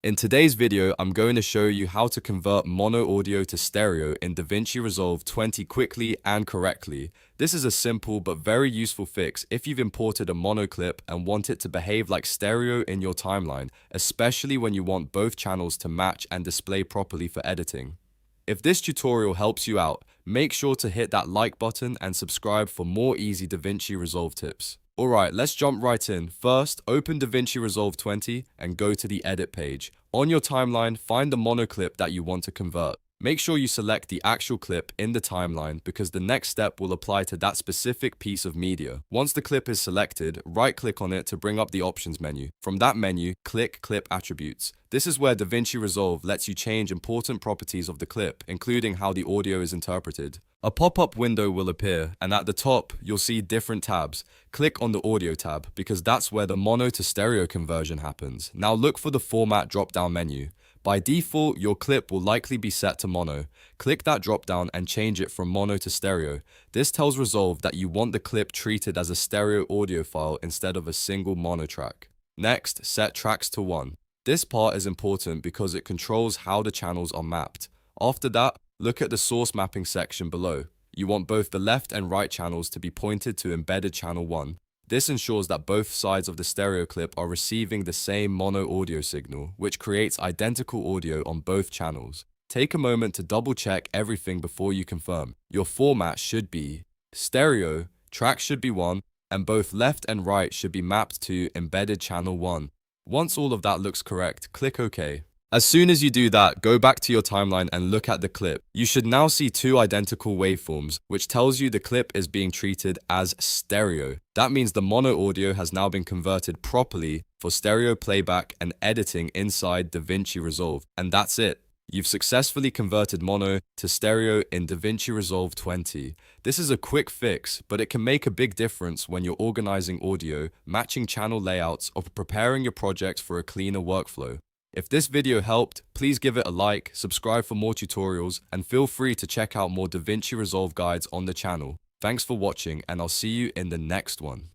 In today's video, I'm going to show you how to convert mono audio to stereo in DaVinci Resolve 20 quickly and correctly. This is a simple but very useful fix if you've imported a mono clip and want it to behave like stereo in your timeline, especially when you want both channels to match and display properly for editing. If this tutorial helps you out, make sure to hit that like button and subscribe for more easy DaVinci Resolve tips. Alright, let's jump right in. First, open DaVinci Resolve 20 and go to the edit page. On your timeline, find the mono clip that you want to convert. Make sure you select the actual clip in the timeline because the next step will apply to that specific piece of media. Once the clip is selected, right-click on it to bring up the options menu. From that menu, click Clip Attributes. This is where DaVinci Resolve lets you change important properties of the clip, including how the audio is interpreted. A pop-up window will appear, and at the top, you'll see different tabs. Click on the Audio tab, because that's where the mono to stereo conversion happens. Now look for the Format drop-down menu. By default, your clip will likely be set to mono. Click that drop-down and change it from mono to stereo. This tells Resolve that you want the clip treated as a stereo audio file instead of a single mono track. Next, set tracks to 1. This part is important because it controls how the channels are mapped. After that, look at the source mapping section below. You want both the left and right channels to be pointed to embedded channel 1. This ensures that both sides of the stereo clip are receiving the same mono audio signal, which creates identical audio on both channels. Take a moment to double check everything before you confirm. Your format should be stereo, tracks should be 1, and both left and right should be mapped to embedded channel 1. Once all of that looks correct, click OK. As soon as you do that, go back to your timeline and look at the clip. You should now see two identical waveforms, which tells you the clip is being treated as stereo. That means the mono audio has now been converted properly for stereo playback and editing inside DaVinci Resolve. And that's it. You've successfully converted mono to stereo in DaVinci Resolve 20. This is a quick fix, but it can make a big difference when you're organizing audio, matching channel layouts, or preparing your project for a cleaner workflow. If this video helped, please give it a like, subscribe for more tutorials, and feel free to check out more DaVinci Resolve guides on the channel. Thanks for watching, and I'll see you in the next one.